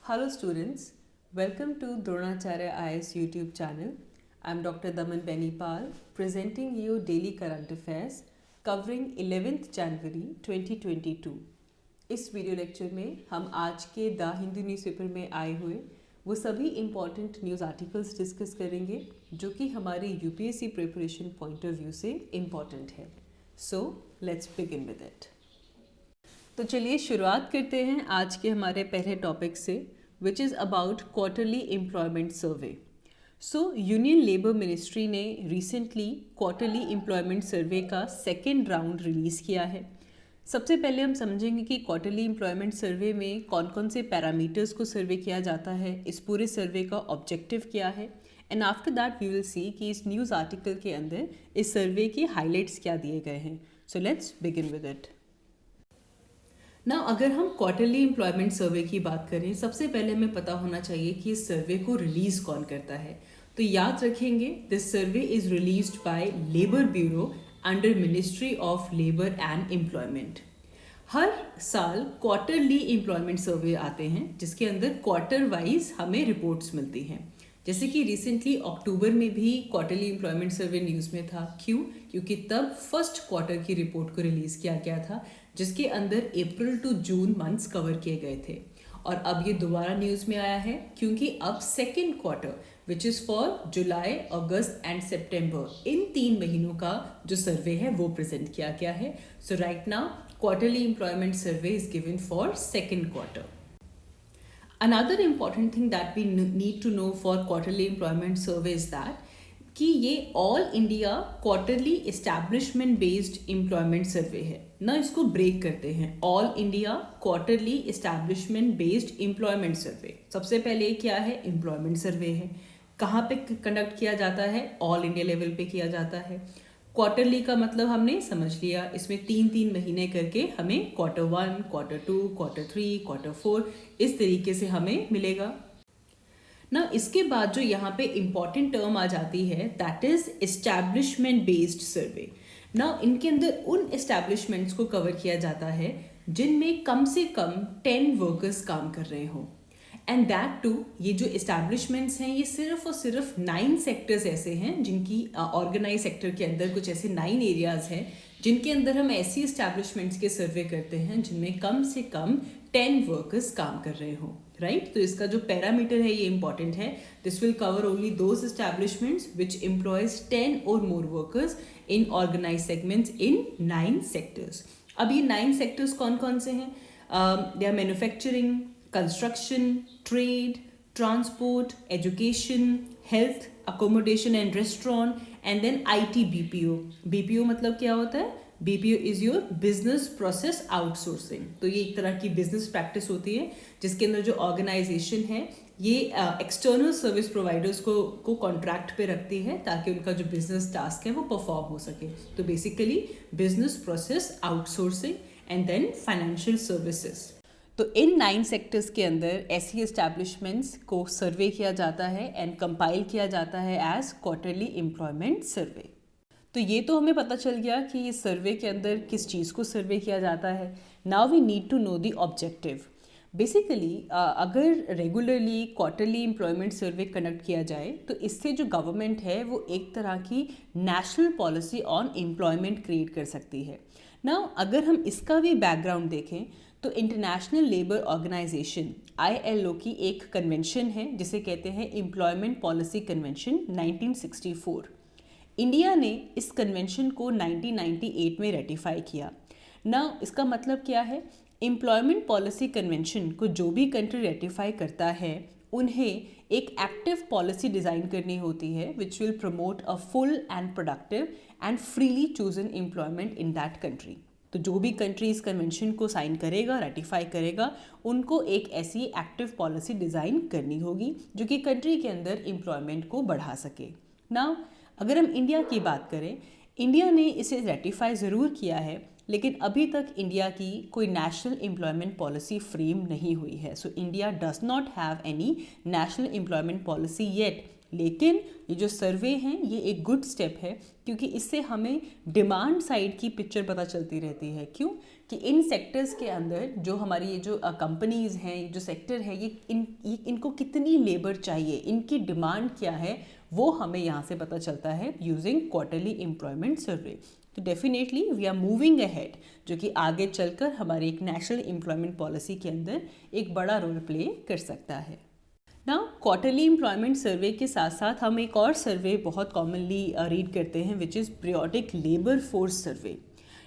Hello students, welcome to Dronacharya IS YouTube channel. I am Dr. Daman Benipal presenting you daily current affairs covering 11th January 2022. इस video lecture में हम आज के the Hindu newspaper में आए हुए वो सभी इम्पॉर्टेंट न्यूज़ आर्टिकल्स डिस्कस करेंगे जो कि हमारे UPSC preparation point of view से इम्पॉर्टेंट है. So let's begin with it. तो चलिए शुरुआत करते हैं आज के हमारे पहले टॉपिक से, which is about quarterly employment survey. So union labour ministry ने रिसेंटली क्वार्टरली एम्प्लॉयमेंट सर्वे का सेकेंड राउंड रिलीज़ किया है. सबसे पहले हम समझेंगे कि क्वार्टरली एम्प्लॉयमेंट सर्वे में कौन कौन से पैरामीटर्स को सर्वे किया जाता है, इस पूरे सर्वे का ऑब्जेक्टिव क्या है, and after that we will see कि इस न्यूज़ आर्टिकल के अंदर इस सर्वे के हाईलाइट्स क्या दिए गए हैं. So let's begin with it. ना अगर हम क्वार्टरली एम्प्लॉयमेंट सर्वे की बात करें, सबसे पहले हमें पता होना चाहिए कि इस सर्वे को रिलीज कौन करता है. तो याद रखेंगे, this survey is released by Labour Bureau under ministry of Labour and Employment. हर साल क्वार्टरली एम्प्लॉयमेंट सर्वे आते हैं जिसके अंदर क्वार्टर वाइज हमें रिपोर्ट्स मिलती हैं. जैसे कि रिसेंटली अक्टूबर में भी क्वार्टरली एम्प्लॉयमेंट सर्वे न्यूज़ में था. क्यों? क्योंकि तब फर्स्ट क्वार्टर की रिपोर्ट को रिलीज़ किया गया था जिसके अंदर अप्रैल टू जून मंथ्स कवर किए गए थे. और अब ये दोबारा न्यूज़ में आया है क्योंकि अब second quarter which is for July, August and September, इन 3 महीनों का जो सर्वे है वो प्रेजेंट किया गया है. So right now quarterly employment survey is given for second quarter. Another important thing that we need to know for quarterly employment survey is that कि ये all India quarterly establishment based employment survey है ना. इसको break करते हैं. All India quarterly establishment based employment survey. सबसे पहले क्या है? एम्प्लॉयमेंट सर्वे है. कहाँ पे कंडक्ट किया जाता है? ऑल इंडिया लेवल पे किया जाता है. क्वार्टरली का मतलब हमने समझ लिया, इसमें 3-3 महीने करके हमें क्वार्टर 1, क्वार्टर 2, क्वार्टर 3, क्वार्टर 4 इस तरीके से हमें मिलेगा ना. इसके बाद जो यहाँ पे इम्पॉर्टेंट टर्म आ जाती है दैट इज एस्टैब्लिशमेंट बेस्ड सर्वे. ना इनके अंदर उन एस्टैब्लिशमेंट्स को कवर किया जाता है जिनमें कम से कम 10 वर्कर्स काम कर रहे हों. एंड दैट टू, ये जो इस्टेब्लिशमेंट्स हैं ये सिर्फ और सिर्फ 9 सेक्टर्स ऐसे हैं जिनकी ऑर्गेनाइज सेक्टर के अंदर कुछ ऐसे 9 एरियाज हैं जिनके अंदर हम ऐसी इस्टेब्लिशमेंट्स के सर्वे करते हैं जिनमें कम से कम 10 वर्कर्स काम कर रहे हों. राइट तो इसका जो पैरामीटर है ये इंपॉर्टेंट है. This will cover only those establishments which employs 10 और more workers in organise segments in 9 sectors. अब ये 9 सेक्टर्स कौन कौन से हैं? They are manufacturing, construction, trade, transport, education, health, accommodation and restaurant, and then IT BPO. BPO मतलब क्या होता है? BPO is your business process outsourcing. तो ये एक तरह की business practice होती है जिसके अंदर जो organization है ये external service providers को contract पे रखती है ताकि उनका जो business task है वो perform हो सके. तो basically business process outsourcing and then financial services. तो इन 9 सेक्टर्स के अंदर ऐसी एस्टैब्लिशमेंट्स को सर्वे किया जाता है एंड कंपाइल किया जाता है एज क्वार्टरली एम्प्लॉयमेंट सर्वे. तो ये तो हमें पता चल गया कि इस सर्वे के अंदर किस चीज़ को सर्वे किया जाता है. Now we need to know the objective. Basically अगर regularly quarterly employment survey conduct किया जाए तो इससे जो गवर्नमेंट है वो एक तरह की national policy on employment create कर सकती है. नाउ अगर हम इसका भी बैकग्राउंड देखें तो इंटरनेशनल लेबर ऑर्गेनाइजेशन ILO की एक कन्वेंशन है जिसे कहते हैं एम्प्लॉयमेंट पॉलिसी कन्वेंशन 1964. इंडिया ने इस कन्वेंशन को 1998 में रेटिफाई किया. ना इसका मतलब क्या है? एम्प्लॉयमेंट पॉलिसी कन्वेंशन को जो भी कंट्री रेटिफाई करता है उन्हें एक एक्टिव पॉलिसी डिज़ाइन करनी होती है which will promote a full and productive and freely chosen employment in that country. तो जो भी कंट्री इस कन्वेंशन को साइन करेगा, रेटिफाई करेगा, उनको एक ऐसी एक्टिव पॉलिसी डिज़ाइन करनी होगी जो कि कंट्री के अंदर एम्प्लॉयमेंट को बढ़ा सके. नाउ अगर हम इंडिया की बात करें, इंडिया ने इसे रेटिफाई ज़रूर किया है लेकिन अभी तक इंडिया की कोई नेशनल एम्प्लॉयमेंट पॉलिसी फ्रेम नहीं हुई है. So India does not have any national employment policy yet लेकिन ये जो सर्वे हैं ये एक गुड स्टेप है, क्योंकि इससे हमें डिमांड साइड की पिक्चर पता चलती रहती है। क्यों? कि इन सेक्टर्स के अंदर जो हमारी ये जो कंपनीज़ हैं, ये जो सेक्टर है, ये इनको कितनी लेबर चाहिए, इनकी डिमांड क्या है, वो हमें यहाँ से पता चलता है यूजिंग क्वार्टरली एम्प्लॉयमेंट सर्वे। तो definitely we are moving ahead, जो कि आगे चलकर हमारी एक नेशनल एम्प्लॉयमेंट पॉलिसी के अंदर एक बड़ा रोल प्ले कर सकता है। ना क्वार्टरली एम्प्लॉयमेंट सर्वे के साथ साथ हम एक और सर्वे बहुत कॉमनली रीड करते हैं, which is periodic labour force survey.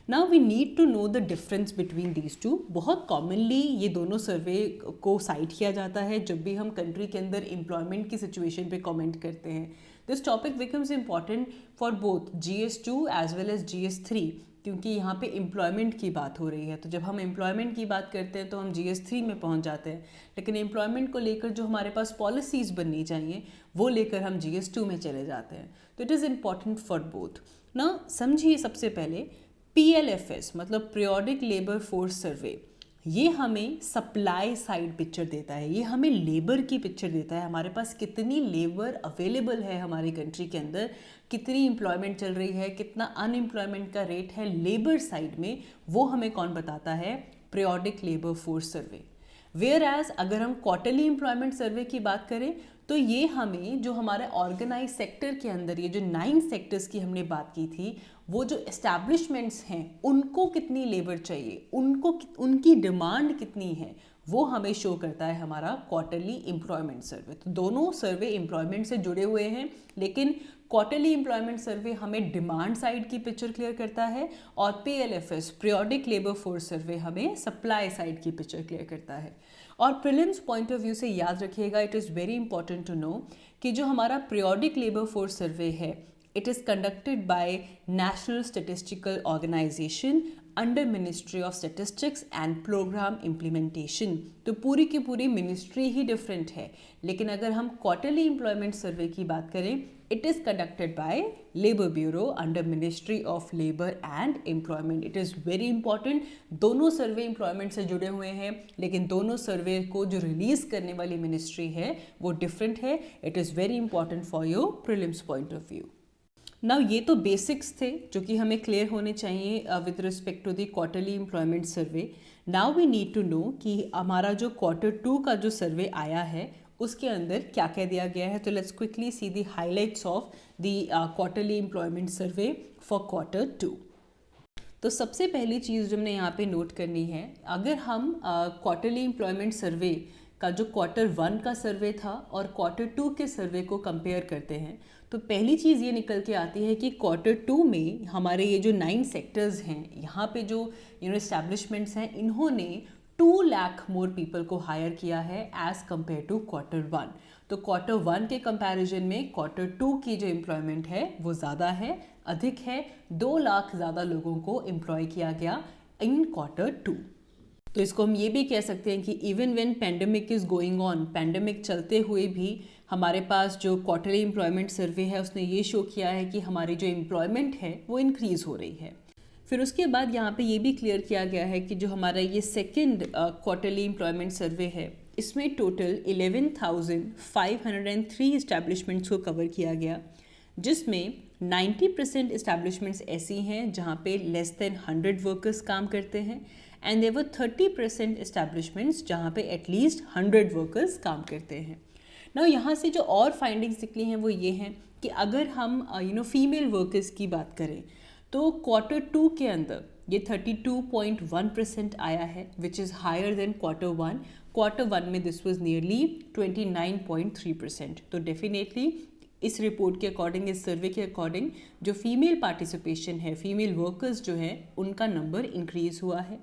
Now we need to know the difference between these two. बहुत कॉमनली ये दोनों सर्वे को साइट किया जाता है जब भी हम कंट्री के अंदर एम्प्लॉयमेंट की सिचुएशन पे कमेंट करते हैं। This topic becomes important for both GS2 as well as GS3, क्योंकि यहाँ पे एम्प्लॉयमेंट की बात हो रही है। तो जब हम एम्प्लॉयमेंट की बात करते हैं तो हम GS3 में पहुँच जाते हैं, लेकिन एम्प्लॉयमेंट को लेकर जो हमारे पास पॉलिसीज़ बननी चाहिए वो लेकर हम GS2 में चले जाते हैं। तो it is important for both. ना समझिए, सबसे पहले PLFS मतलब पीरियोडिक लेबर फोर्स सर्वे, ये हमें सप्लाई साइड पिक्चर देता है, ये हमें लेबर की पिक्चर देता है। हमारे पास कितनी लेबर अवेलेबल है हमारी कंट्री के अंदर, कितनी एम्प्लॉयमेंट चल रही है, कितना अनएम्प्लॉयमेंट का रेट है लेबर साइड में, वो हमें कौन बताता है? Periodic labour force survey. Whereas अगर हम क्वार्टरली एम्प्लॉयमेंट सर्वे की बात करें तो ये हमें जो हमारे ऑर्गेनाइज सेक्टर के अंदर ये जो 9 सेक्टर्स की हमने बात की थी, वो जो एस्टैब्लिशमेंट्स हैं उनको कितनी लेबर चाहिए, उनकी डिमांड कितनी है, वो हमें शो करता है हमारा क्वार्टरली एम्प्लॉयमेंट सर्वे। तो दोनों सर्वे एम्प्लॉयमेंट से जुड़े हुए हैं, लेकिन क्वार्टरली एम्प्लॉयमेंट सर्वे हमें डिमांड साइड की पिक्चर क्लियर करता है और PLFS पीरियोडिक लेबर फोर्स सर्वे हमें सप्लाई साइड की पिक्चर क्लियर करता है। और प्रीलिम्स पॉइंट ऑफ व्यू से याद रखिएगा, it is very important to know कि जो हमारा पीरियोडिक लेबर फोर्स सर्वे है, it is conducted by national statistical organisation under ministry of statistics and programme implementation. तो पूरी की पूरी मिनिस्ट्री ही डिफरेंट है। लेकिन अगर हम क्वार्टरली एम्प्लॉयमेंट सर्वे की बात करें, it is conducted bye Labour Bureau under ministry of Labour and employment. It is very important. दोनों सर्वे एम्प्लॉयमेंट से जुड़े हुए हैं, लेकिन दोनों सर्वे को जो रिलीज करने वाली मिनिस्ट्री है वो डिफरेंट है। It is very important for your prelims point of view. Now ये तो बेसिक्स थे जो कि हमें क्लियर होने चाहिए with respect to the quarterly employment survey. Now we need to know कि हमारा जो Q2 का जो सर्वे आया है उसके अंदर क्या क्या दिया गया है। तो let's quickly see the highlights of the quarterly employment survey for Q2। तो सबसे पहली चीज़ जो हमने यहाँ पे नोट करनी है, अगर हम क्वार्टरली एम्प्लॉयमेंट सर्वे का जो Q1 का सर्वे था और Q2 के सर्वे को कंपेयर करते हैं, तो पहली चीज़ ये निकल के आती है कि Q2 में हमारे ये जो 9 सेक्टर्स हैं, यहाँ पे जो एस्टैब्लिशमेंट्स हैं, इन्होंने 2 लाख मोर पीपल को हायर किया है एज़ कम्पेयर टू Q1। तो Q1 के कंपैरिजन में Q2 की जो एम्प्लॉयमेंट है वो ज़्यादा है, अधिक है। 2 लाख ज़्यादा लोगों को एम्प्लॉय किया गया इन Q2। तो इसको हम ये भी कह सकते हैं कि even when pandemic is going on, pandemic चलते हुए भी हमारे पास जो क्वार्टरली एम्प्लॉयमेंट सर्वे है उसने ये शो किया है कि हमारी जो एम्प्लॉयमेंट है वो इंक्रीज़ हो रही है। फिर उसके बाद यहाँ पे ये भी क्लियर किया गया है कि जो हमारा ये सेकेंड क्वार्टरली एम्प्लॉयमेंट सर्वे है, इसमें टोटल 11,503 इस्टेब्लिशमेंट्स को कवर किया गया, जिसमें 90% इस्टेब्लिशमेंट्स ऐसी हैं जहाँ पे लेस देन 100 वर्कर्स काम करते हैं, एंड देयर वर 30% इस्टेब्लिशमेंट्स जहाँ पे एटलीस्ट 100 वर्कर्स काम करते हैं। ना यहाँ से जो और फाइंडिंग्स निकली हैं वो ये हैं कि अगर हम फीमेल वर्कर्स की बात करें तो Q2 के अंदर ये 32.1% आया है, which is higher than Q1। Q1 में दिस वाज नियरली 29.3%। तो डेफिनेटली इस रिपोर्ट के अकॉर्डिंग, इस सर्वे के अकॉर्डिंग, जो फीमेल पार्टिसिपेशन है, फीमेल वर्कर्स जो हैं, उनका नंबर इंक्रीज़ हुआ है।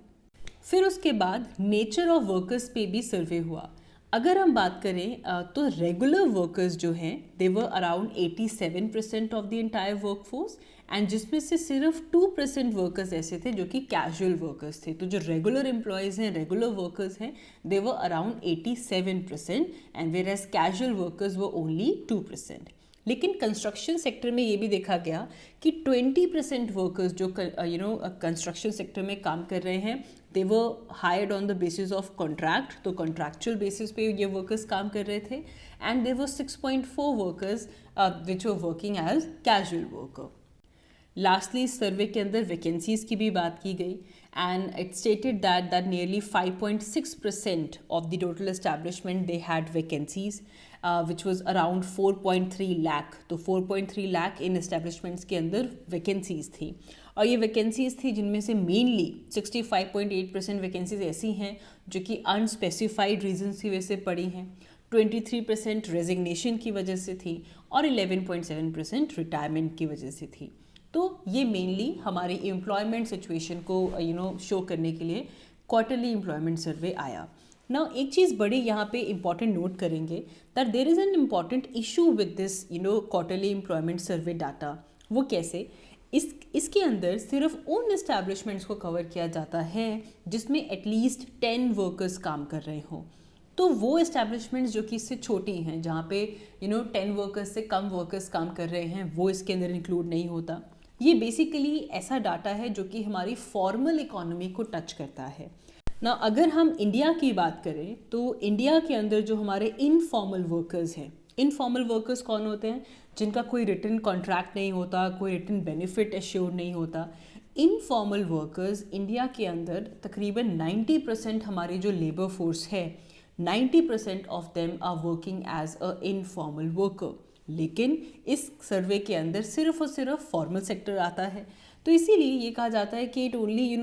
फिर उसके बाद नेचर ऑफ वर्कर्स पे भी सर्वे हुआ। अगर हम बात करें तो रेगुलर वर्कर्स जो हैं, they were around 87% of the entire workforce, and जिसमें से सिर्फ 2% वर्कर्स ऐसे थे जो कि कैजुअल वर्कर्स थे। तो जो रेगुलर एम्प्लॉयज़ हैं, रेगुलर वर्कर्स हैं, they were around 87%, and whereas casual workers were only 2%। लेकिन कंस्ट्रक्शन सेक्टर में ये भी देखा गया कि 20% वर्कर्स जो कंस्ट्रक्शन सेक्टर में काम कर रहे हैं, they were hired on the basis of contract, तो कॉन्ट्रैक्चुअल बेसिस पे ये वर्कर्स काम कर रहे थे, and there were 6.4 workers which were working as casual worker. Lastly इस सर्वे के अंदर वैकेंसीज़ की भी बात की गई, and it stated that nearly 5.6% of the total establishment they had vacancies, which was around 4.3 lakh. तो 4.3 लाख इन एस्टैब्लिशमेंट्स के अंदर वैकेंसीज़ थी, और ये वैकेंसीज़ थी जिनमें से मेनली 65.8% वैकेंसीज ऐसी हैं जो कि अनस्पेसिफाइड रीजन्स की वजह से पड़ी हैं, 23% रेजिग्नेशन की वजह से थी, और 11.7% रिटायरमेंट की वजह से थी. तो ये मेनली हमारी एम्प्लॉयमेंट सिचुएशन को शो करने के लिए क्वार्टरली एम्प्लॉयमेंट सर्वे आया. नाउ एक चीज़ बड़ी यहाँ पे इम्पॉर्टेंट नोट करेंगे that there is an important issue with this quarterly employment survey data. वो कैसे? इसके अंदर सिर्फ उन एस्टैब्लिशमेंट्स को कवर किया जाता है जिसमें एटलीस्ट 10 वर्कर्स काम कर रहे हों. तो वो एस्टैब्लिशमेंट्स जो कि इससे छोटी हैं, जहाँ पे 10 वर्कर्स से कम वर्कर्स काम कर रहे हैं, वो इसके अंदर इंक्लूड नहीं होता. ये बेसिकली ऐसा डाटा है जो कि हमारी फॉर्मल इकोनॉमी को टच करता है ना. अगर हम इंडिया की बात करें तो इंडिया के अंदर जो हमारे इनफॉर्मल वर्कर्स हैं, इनफॉर्मल वर्कर्स कौन होते हैं? जिनका कोई रिटन कॉन्ट्रैक्ट नहीं होता, कोई रिटन बेनिफिट एश्योर्ड नहीं होता. इनफॉर्मल वर्कर्स इंडिया के अंदर तकरीबन 90% हमारी जो लेबर फोर्स है, 90% of them are working as a informal worker. लेकिन इस सर्वे के अंदर सिर्फ और सिर्फ फॉर्मल सेक्टर आता है. तो इसीलिए ये कहा जाता है कि it only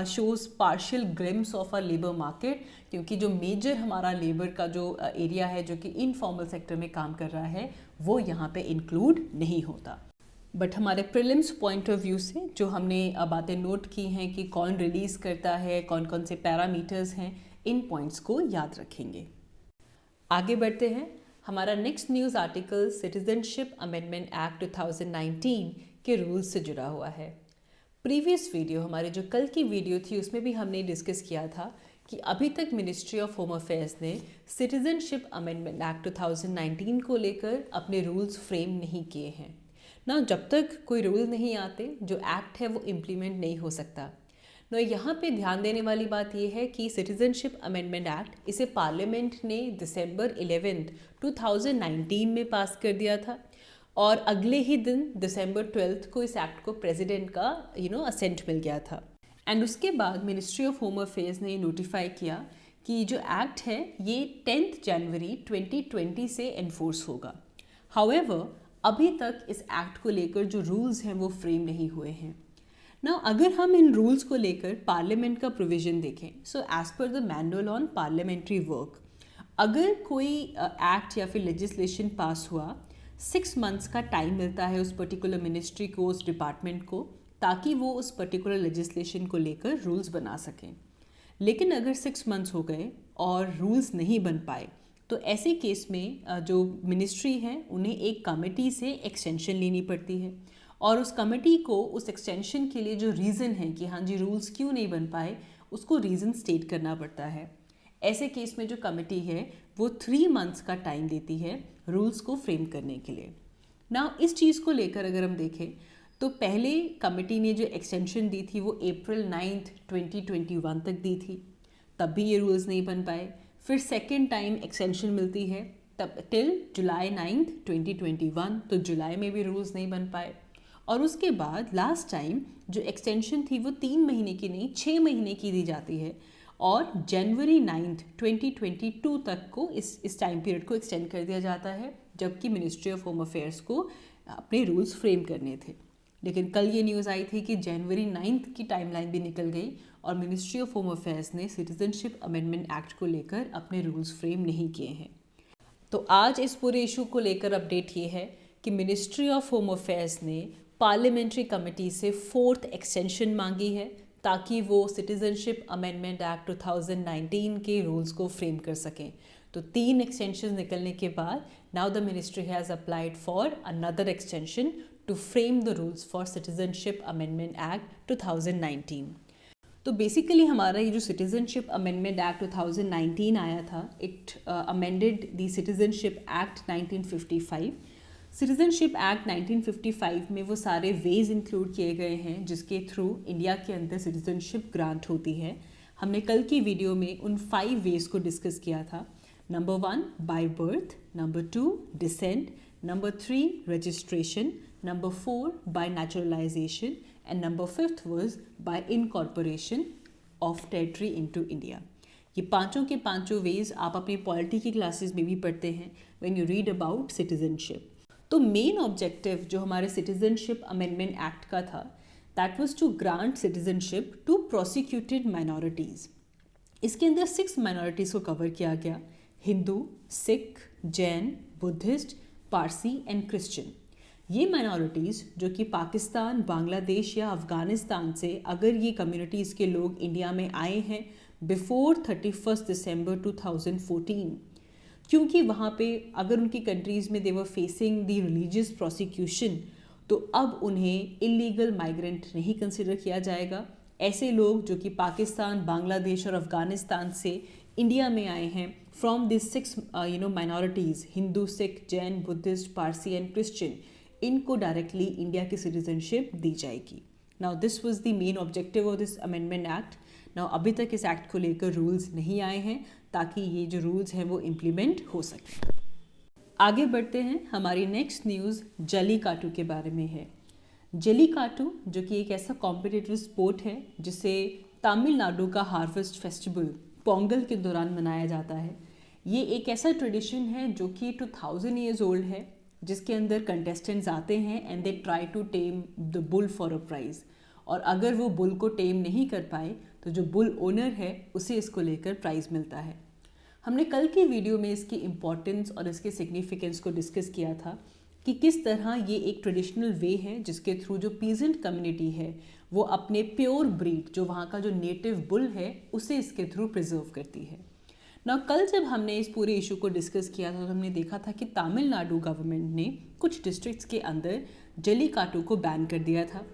shows partial glimpse of a labour market, क्योंकि जो मेजर हमारा लेबर का जो एरिया है जो कि इनफॉर्मल सेक्टर में काम कर रहा है, वो यहाँ पे इंक्लूड नहीं होता. बट हमारे प्रीलिम्स पॉइंट ऑफ व्यू से जो हमने बातें नोट की हैं कि कौन रिलीज़ करता है, कौन कौन से पैरामीटर्स हैं, इन पॉइंट्स को याद रखेंगे. आगे बढ़ते हैं. हमारा next news article citizenship amendment act 2019 के रूल्स से जुड़ा हुआ है. प्रीवियस वीडियो, हमारी जो कल की वीडियो थी, उसमें भी हमने डिस्कस किया था कि अभी तक मिनिस्ट्री ऑफ होम अफेयर्स ने सिटीजनशिप अमेंडमेंट एक्ट 2019 को लेकर अपने रूल्स फ्रेम नहीं किए हैं ना. जब तक कोई रूल नहीं आते, जो एक्ट है वो इम्प्लीमेंट नहीं हो सकता. ना यहाँ पे ध्यान देने वाली बात यह है कि सिटीजनशिप अमेंडमेंट एक्ट, इसे पार्लियामेंट ने दिसंबर 11, 2019 में पास कर दिया था, और अगले ही दिन दिसंबर 12 को इस एक्ट को प्रेसिडेंट का असेंट मिल गया था. एंड उसके बाद मिनिस्ट्री ऑफ होम अफेयर्स ने नोटिफाई किया कि जो एक्ट है ये 10 जनवरी 2020 से एनफोर्स होगा. हाउएवर अभी तक इस एक्ट को लेकर जो रूल्स हैं वो फ्रेम नहीं हुए हैं ना. अगर हम इन रूल्स को लेकर पार्लियामेंट का प्रोविजन देखें, so as per the manual on parliamentary work, अगर कोई एक्ट या फिर लेजिस्लेशन पास हुआ, 6 मंथ्स का टाइम मिलता है उस पर्टिकुलर मिनिस्ट्री को, उस डिपार्टमेंट को, ताकि वो उस पर्टिकुलर लेजिस्लेशन को लेकर रूल्स बना सकें. लेकिन अगर 6 मंथ्स हो गए और रूल्स नहीं बन पाए, तो ऐसे केस में जो मिनिस्ट्री है उन्हें एक कमेटी से एक्सटेंशन लेनी पड़ती है, और उस कमेटी को उस एक्सटेंशन के लिए जो रीज़न है कि हाँ जी रूल्स क्यों नहीं बन पाए, उसको रीज़न स्टेट करना पड़ता है. ऐसे केस में जो कमेटी है वो 3 मंथ्स का टाइम देती है रूल्स को फ्रेम करने के लिए. ना इस चीज़ को लेकर अगर हम देखें तो पहले कमेटी ने जो एक्सटेंशन दी थी वो अप्रैल 9, 2021 तक दी थी, तब भी ये रूल्स नहीं बन पाए. फिर सेकेंड टाइम एक्सटेंशन मिलती है तब टिल जुलाई 9, 2021, तो जुलाई में भी रूल्स नहीं बन पाए. और उसके बाद लास्ट टाइम जो एक्सटेंशन थी वो 3 महीने की नहीं 6 महीने की दी जाती है, और जनवरी 9, 2022 तक को इस टाइम पीरियड को एक्सटेंड कर दिया जाता है, जबकि मिनिस्ट्री ऑफ होम अफेयर्स को अपने रूल्स फ्रेम करने थे. लेकिन कल ये न्यूज़ आई थी कि जनवरी 9 की टाइमलाइन भी निकल गई और मिनिस्ट्री ऑफ होम अफेयर्स ने सिटीजनशिप अमेंडमेंट एक्ट को लेकर अपने रूल्स फ्रेम नहीं किए हैं. तो आज इस पूरे इशू को लेकर अपडेट ये है कि मिनिस्ट्री ऑफ होम अफेयर्स ने पार्लियामेंट्री कमेटी से 4th एक्सटेंशन मांगी है, ताकि वो सिटीजनशिप अमेंडमेंट एक्ट 2019 के रूल्स को फ्रेम कर सकें. तो 3 एक्सटेंशन निकलने के बाद now the ministry has applied for another extension to frame the rules for citizenship amendment act 2019. तो बेसिकली हमारा ये जो सिटीजनशिप अमेंडमेंट एक्ट 2019 आया था, it amended the citizenship act 1955. Citizenship act 1955 में वो सारे वेज इंक्लूड किए गए हैं जिसके थ्रू इंडिया के अंदर सिटीजनशिप ग्रांट होती है. हमने कल की वीडियो में उन 5 वेज को डिस्कस किया था। Number 1 by birth, number 2 descent, number 3 registration, number 4 by naturalisation and number 5th was by incorporation of territory into India. ये पांचों के पांचों वेज आप अपनी पॉलिटी की क्लासेस में भी पढ़ते हैं when you read about citizenship. तो मेन ऑब्जेक्टिव जो हमारे सिटीजनशिप अमेंडमेंट एक्ट का था, that was to grant citizenship to prosecuted minorities. इसके अंदर 6 माइनॉरिटीज़ को कवर किया गया: Hindu, Sikh, Jain, Buddhist, Parsi and Christian. ये माइनॉरिटीज़ जो कि पाकिस्तान, बांग्लादेश या अफ़गानिस्तान से अगर ये कम्युनिटीज़ के लोग इंडिया में आए हैं बिफोर 31 दिसंबर 2014, क्योंकि वहाँ पे अगर उनकी कंट्रीज़ में they were facing the religious prosecution, तो अब उन्हें इलीगल माइग्रेंट नहीं कंसिडर किया जाएगा। ऐसे लोग जो कि पाकिस्तान, बांग्लादेश और अफ़गानिस्तान से इंडिया में आए हैं from this 6 minorities, Hindu, Sikh, Jain, Buddhist, Parsi and Christian, इनको डायरेक्टली इंडिया की सिटीजनशिप दी जाएगी। Now this was the main objective of this amendment act. Now अभी तक इस एक्ट को लेकर रूल्स नहीं आए हैं ताकि ये जो रूल्स हैं वो इम्प्लीमेंट हो सके। आगे बढ़ते हैं। हमारी नेक्स्ट न्यूज़ जल्लीकाट्टू के बारे में है। जल्लीकाट्टू जो कि एक ऐसा कॉम्पिटिटिव स्पोर्ट है जिसे तमिलनाडु का हार्वेस्ट फेस्टिवल पोंगल के दौरान मनाया जाता है। ये एक ऐसा ट्रेडिशन है जो कि 2000 ईयर्स ओल्ड है, जिसके अंदर कंटेस्टेंट्स आते हैं and they try to tame the bull for a prize. और अगर वो बुल को टेम नहीं कर पाए तो जो बुल ओनर है उसे इसको लेकर प्राइज़ मिलता है। हमने कल की वीडियो में इसकी इम्पॉर्टेंस और इसके सिग्निफिकेंस को डिस्कस किया था कि किस तरह ये एक ट्रेडिशनल वे है जिसके थ्रू जो पीजेंट कम्युनिटी है वो अपने प्योर ब्रीड, जो वहाँ का जो नेटिव बुल है, उसे इसके थ्रू प्रिजर्व करती है। ना कल जब हमने इस पूरे इशू को डिस्कस किया था तो हमने देखा था कि तमिलनाडु गवर्नमेंट ने कुछ डिस्ट्रिक्ट्स के अंदर जल्लीकाट्टू को बैन कर दिया था।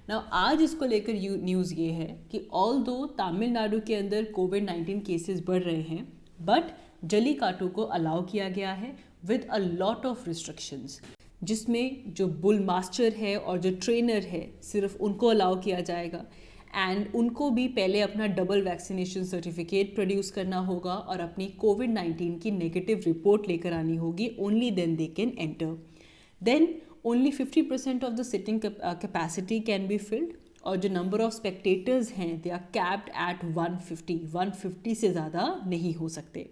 ना आज इसको लेकर न्यूज़ ये है कि ऑल दो तमिलनाडु के अंदर कोविड-19 केसेस बढ़ रहे हैं, बट जल्लीकाट्टू को अलाउ किया गया है with a lot of restrictions, जिसमें जो बुल मास्टर है और जो ट्रेनर है सिर्फ उनको अलाउ किया जाएगा एंड उनको भी पहले अपना डबल वैक्सीनेशन सर्टिफिकेट प्रोड्यूस करना होगा और अपनी कोविड-19 की नेगेटिव रिपोर्ट लेकर आनी होगी। Only then they can enter. Then only 50% of the sitting capacity can be filled और जो नंबर ऑफ स्पेक्टेटर्स हैं दे आर कैप्ड एट 150 से ज़्यादा नहीं हो सकते।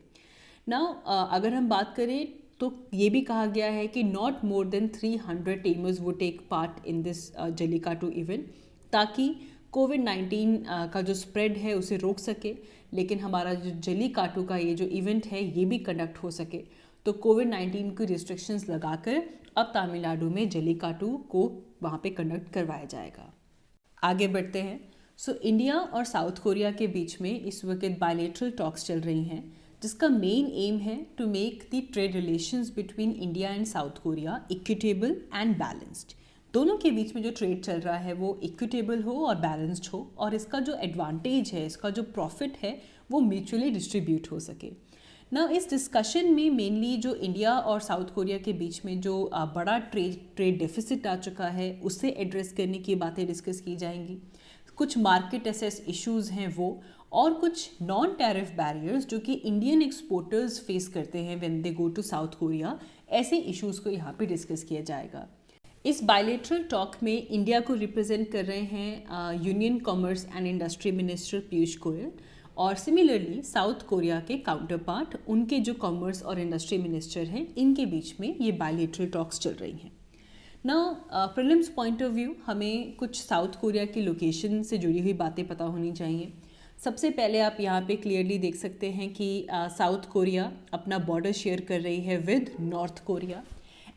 नाउ अगर हम बात करें तो ये भी कहा गया है कि नॉट मोर देन 300 टेमर्स वो take part in this Jallikattu event, ताकि कोविड-19 का जो स्प्रेड है उसे रोक सके, लेकिन हमारा जो जल्लीकाट्टू का ये जो इवेंट है ये भी कंडक्ट हो सके। तो कोविड-19 की रिस्ट्रिक्शंस लगाकर अब तमिलनाडु में जल्लीकाट्टू को वहाँ पे कंडक्ट करवाया जाएगा। आगे बढ़ते हैं। सो इंडिया और साउथ कोरिया के बीच में इस वक्त बायलैटरल टॉक्स चल रही हैं, जिसका मेन एम है to make the trade relations between India and South Korea equitable and balanced. दोनों के बीच में जो ट्रेड चल रहा है वो इक्विटेबल हो और बैलेंस्ड हो, और इसका जो एडवांटेज है, इसका जो प्रॉफिट है वो म्यूचुअली डिस्ट्रीब्यूट हो सके। ना इस डिस्कशन में मेनली जो इंडिया और साउथ कोरिया के बीच में जो बड़ा ट्रेड डेफिसिट आ चुका है उसे एड्रेस करने की बातें डिस्कस की जाएंगी। कुछ मार्केट एसेस इश्यूज़ हैं वो, और कुछ नॉन टैरिफ बैरियर्स जो कि इंडियन एक्सपोर्टर्स फेस करते हैं when they go to South Korea, ऐसे इश्यूज़ को यहाँ पे डिस्कस किया जाएगा। इस बायलैटरल टॉक में इंडिया को रिप्रेजेंट कर रहे हैं union commerce and industry minister Piyush Goyal, और सिमिलरली साउथ कोरिया के काउंटर पार्ट उनके जो कॉमर्स और इंडस्ट्री मिनिस्टर हैं, इनके बीच में ये बायलैटरल टॉक्स चल रही हैं। Now prelims point of view हमें कुछ साउथ कोरिया की लोकेशन से जुड़ी हुई बातें पता होनी चाहिए। सबसे पहले आप यहाँ पे क्लियरली देख सकते हैं कि साउथ कोरिया अपना बॉर्डर शेयर कर रही है विद नॉर्थ कोरिया,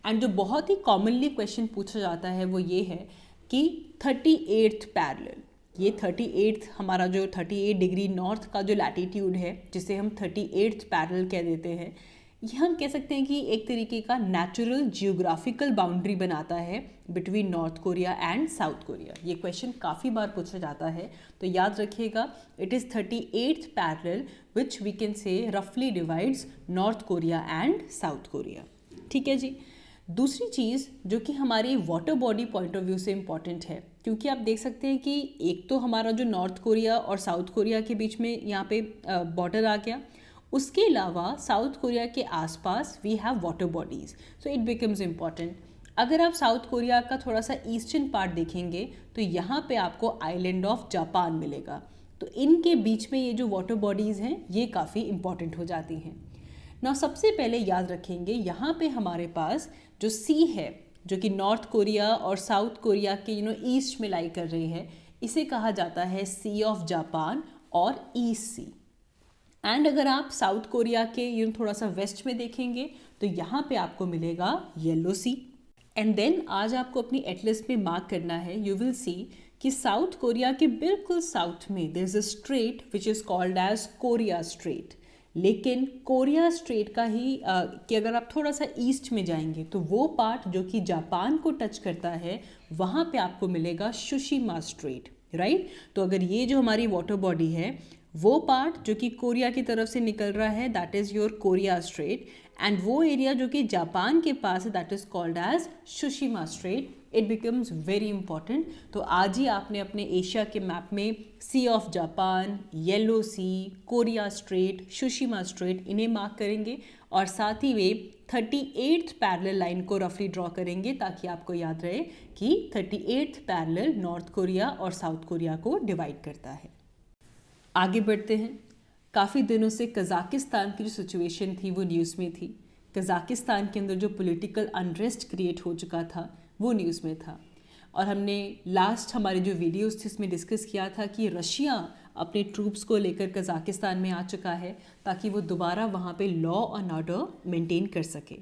एंड जो बहुत ही कॉमनली क्वेश्चन पूछा जाता है वो ये है कि 38th पैरेलल, ये 38th हमारा जो 38 डिग्री नॉर्थ का जो लैटिट्यूड है जिसे हम 38th पैरेलल कह देते हैं, ये हम कह सकते हैं कि एक तरीके का नेचुरल जियोग्राफिकल बाउंड्री बनाता है between North Korea and South Korea. ये क्वेश्चन काफ़ी बार पूछा जाता है, तो याद रखिएगा it is 38th parallel which we can say रफली divides North Korea and South Korea. ठीक है जी। दूसरी चीज़ जो कि हमारी water body point of view से इम्पॉर्टेंट है, क्योंकि आप देख सकते हैं कि एक तो हमारा जो नॉर्थ कोरिया और साउथ कोरिया के बीच में यहाँ पे बॉर्डर आ गया, उसके अलावा साउथ कोरिया के आसपास we have water bodies, so it becomes important. अगर आप साउथ कोरिया का थोड़ा सा ईस्टर्न पार्ट देखेंगे तो यहाँ पे आपको आइलैंड ऑफ जापान मिलेगा, तो इनके बीच में ये जो वाटर बॉडीज़ हैं ये काफ़ी इम्पॉर्टेंट हो जाती हैं। ना सबसे पहले याद रखेंगे यहाँ पे हमारे पास जो सी है जो कि नॉर्थ कोरिया और साउथ कोरिया के ईस्ट में लाई कर रही है, इसे कहा जाता है सी ऑफ जापान और ईस्ट सी। एंड अगर आप साउथ कोरिया के थोड़ा सा वेस्ट में देखेंगे तो यहाँ पे आपको मिलेगा येलो सी। एंड देन आज आपको अपनी एटलस में मार्क करना है, यू विल सी कि साउथ कोरिया के बिल्कुल साउथ में there is a strait which is called as Korea strait. लेकिन कोरिया स्ट्रेट का ही कि अगर आप थोड़ा सा ईस्ट में जाएंगे तो वो पार्ट जो कि जापान को टच करता है वहाँ पे आपको मिलेगा सुशिमा स्ट्रेट, राइट। तो अगर ये जो हमारी वाटर बॉडी है वो पार्ट जो कि कोरिया की तरफ से निकल रहा है that is your Korea Strait, and वो एरिया जो कि जापान के पास है that is called as Tsushima Strait. It becomes very important. तो आज ही आपने अपने एशिया के मैप में Sea of Japan, Yellow Sea, Korea Strait, Tsushima Strait इन्हें मार्क करेंगे और साथ ही वे 38th पैरेलल लाइन को रफली ड्रॉ करेंगे ताकि आपको याद रहे कि 38th पैरेलल नॉर्थ कोरिया और साउथ कोरिया को डिवाइड करता है। आगे बढ़ते हैं। काफ़ी दिनों से कज़ाकिस्तान की जो सिचुएशन थी वो न्यूज़ में थी। कज़ाकिस्तान के अंदर जो पॉलिटिकल अनरेस्ट क्रिएट हो चुका था वो न्यूज़ में था, और हमने लास्ट हमारे जो वीडियोस थे इसमें डिस्कस किया था कि रशिया अपने ट्रूप्स को लेकर कज़ाकिस्तान में आ चुका है ताकि वो दोबारा वहाँ पे लॉ एंड ऑर्डर मेंटेन कर सके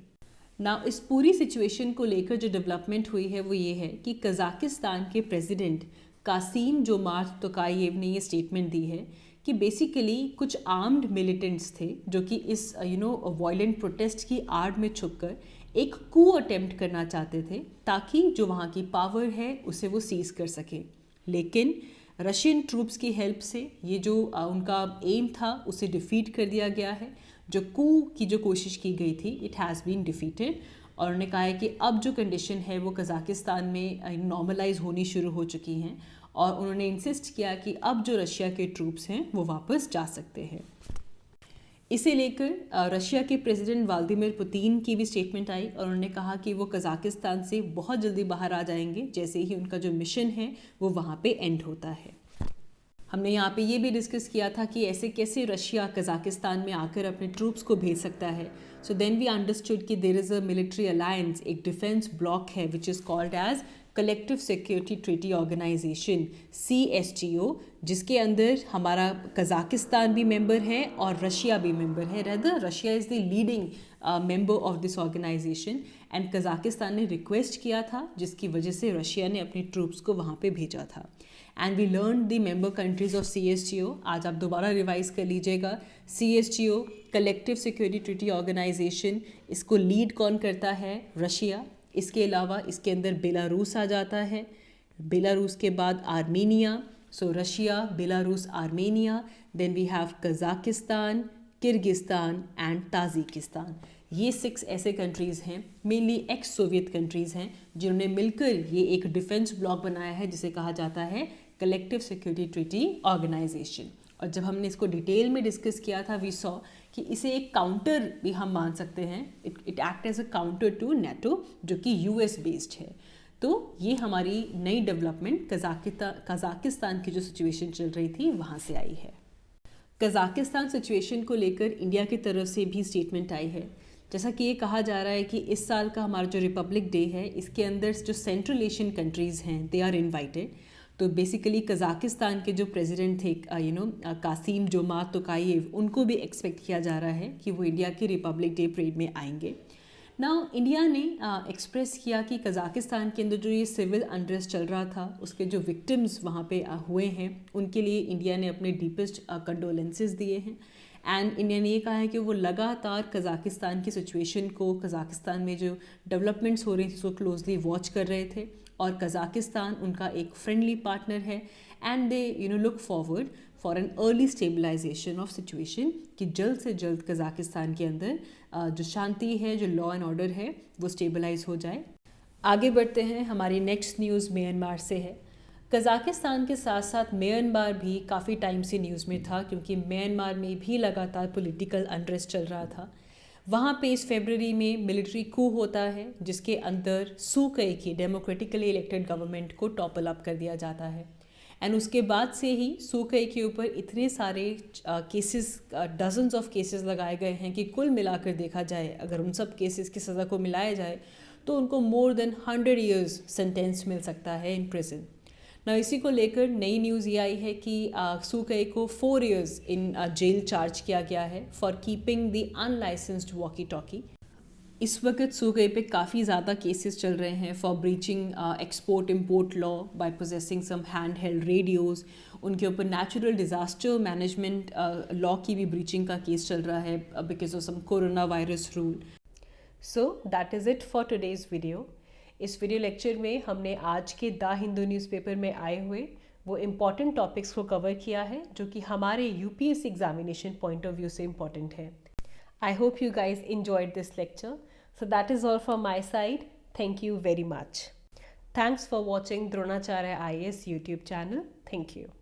ना। इस पूरी सिचुएशन को लेकर जो डेवलपमेंट हुई है वो ये है कि कज़ाकिस्तान के प्रेसिडेंट कासिम जोमार्ट तोकायेव ने ये स्टेटमेंट दी है कि बेसिकली कुछ आर्म्ड मिलिटेंट्स थे जो कि इस वायलेंट प्रोटेस्ट की आड़ में छुपकर एक कू अटेम्प्ट करना चाहते थे ताकि जो वहाँ की पावर है उसे वो सीज कर सके। लेकिन रशियन ट्रूप्स की हेल्प से ये जो उनका एम था उसे डिफीट कर दिया गया है। जो कू की जो कोशिश की गई थी इट हैज़ बीन डिफीटेड, और उन्होंने कहा है कि अब जो कंडीशन है वो कज़ाकिस्तान में नॉर्मलाइज होनी शुरू हो चुकी हैं, और उन्होंने इंसिस्ट किया कि अब जो रशिया के ट्रूप्स हैं वो वापस जा सकते हैं। इसे लेकर रशिया के प्रेसिडेंट व्लादिमीर पुतिन की भी स्टेटमेंट आई और उन्होंने कहा कि वो कज़ाकिस्तान से बहुत जल्दी बाहर आ जाएंगे जैसे ही उनका जो मिशन है वो वहाँ पे एंड होता है। हमने यहाँ पे ये भी डिस्कस किया था कि ऐसे कैसे रशिया कज़ाकिस्तान में आकर अपने ट्रूप्स को भेज सकता है। सो देन वी अंडरस्टूड कि there is a military alliance, एक डिफेंस ब्लॉक है which is called as collective security treaty organisation CSTO, जिसके अंदर हमारा कज़ाकिस्तान भी मेंबर है और रशिया भी मेंबर है। Rather Russia is the leading member of this organisation, and Kazakhstan ने रिक्वेस्ट किया था जिसकी वजह से रशिया ने अपनी ट्रूप्स को वहाँ पे भेजा था। And we learn the member countries of CSTO। आज आप दोबारा रिवाइज कर लीजिएगा। CSTO collective security treaty organisation, इसको लीड कौन करता है? रशिया। इसके अलावा इसके अंदर बेलारूस आ जाता है, बेलारूस के बाद Armenia. So Russia, Belarus, Armenia, then we have Kazakhstan, Kyrgyzstan and Tajikistan. ये 6 ऐसे कंट्रीज़ हैं, मेनली एक्स सोवियत कंट्रीज़ हैं, जिन्होंने मिलकर ये एक डिफेंस ब्लॉक बनाया है जिसे कहा जाता है कलेक्टिव सिक्योरिटी ट्रीटी ऑर्गेनाइजेशन। और जब हमने इसको डिटेल में डिस्कस किया था वी सॉ कि इसे एक काउंटर भी हम मान सकते हैं। It act as a counter to NATO जो कि US बेस्ड है। तो ये हमारी नई डेवलपमेंट कज़ाकिस्तान की जो सिचुएशन चल रही थी वहाँ से आई है। कज़ाकिस्तान सिचुएशन को लेकर इंडिया की तरफ से भी स्टेटमेंट आई है। जैसा कि ये कहा जा रहा है कि इस साल का हमारा जो रिपब्लिक डे है इसके अंदर जो सेंट्रल एशियन कंट्रीज़ हैं दे आर इन्वाइटेड। तो बेसिकली कज़ाकिस्तान के जो प्रेसिडेंट थे कासिम जोमार्ट तोकायेव, उनको भी एक्सपेक्ट किया जा रहा है कि वो इंडिया के रिपब्लिक डे परेड में आएंगे। नाउ इंडिया ने एक्सप्रेस किया कि कज़ाकिस्तान के अंदर जो ये सिविल अनरेस्ट चल रहा था उसके जो विक्टिम्स वहाँ पे हुए हैं उनके लिए इंडिया ने अपने डीपेस्ट कंडोलेंसेस दिए हैं। एंड इंडिया ने ये कहा है कि वो लगातार कज़ाकिस्तान की सिचुएशन को, कज़ाकिस्तान में जो डेवलपमेंट्स हो रही थी उसको क्लोजली वॉच कर रहे थे, और कज़ाकिस्तान उनका एक फ्रेंडली पार्टनर है and they look forward for an early stabilisation of situation कि जल्द से जल्द कज़ाकिस्तान के अंदर जो शांति है, जो लॉ एंड ऑर्डर है, वो स्टेबलाइज हो जाए। आगे बढ़ते हैं, हमारी नेक्स्ट न्यूज़ म्यांमार से है। कज़ाकिस्तान के साथ साथ म्यांमार भी काफ़ी टाइम से न्यूज़ में था क्योंकि म्यांमार में भी लगातार पॉलिटिकल अनरेस्ट चल रहा था। वहाँ पे इस फरवरी में मिलिट्री कू होता है जिसके अंदर सू कई की डेमोक्रेटिकली इलेक्टेड गवर्नमेंट को टॉपल अप कर दिया जाता है। एंड उसके बाद से ही सू कई के ऊपर इतने सारे केसेस, डजन्स ऑफ केसेस लगाए गए हैं कि कुल मिलाकर देखा जाए, अगर उन सब केसेस की सज़ा को मिलाया जाए तो उनको मोर देन 100 ईयर्स सेंटेंस मिल सकता है इन प्रिजन ना। इसी को लेकर नई न्यूज़ ये आई है कि सू कई को 4 इयर्स इन जेल चार्ज किया गया है for keeping the unlicensed walkie talkie. इस वक्त सू कई पे काफ़ी ज़्यादा केसेस चल रहे हैं for breaching export import law by possessing some hand held radios. उनके ऊपर नेचुरल डिज़ास्टर मैनेजमेंट लॉ की भी ब्रीचिंग का केस चल रहा है because of some corona virus rule. So that is it for today's video. इस वीडियो लेक्चर में हमने आज के द हिंदू न्यूज़पेपर में आए हुए वो इम्पॉर्टेंट टॉपिक्स को कवर किया है जो कि हमारे UPSC examination point of view से इम्पॉर्टेंट है। I hope you guys enjoyed this lecture. So that is all from my side. Thank you very much. Thanks for watching Dronacharya IAS YouTube channel. Thank you.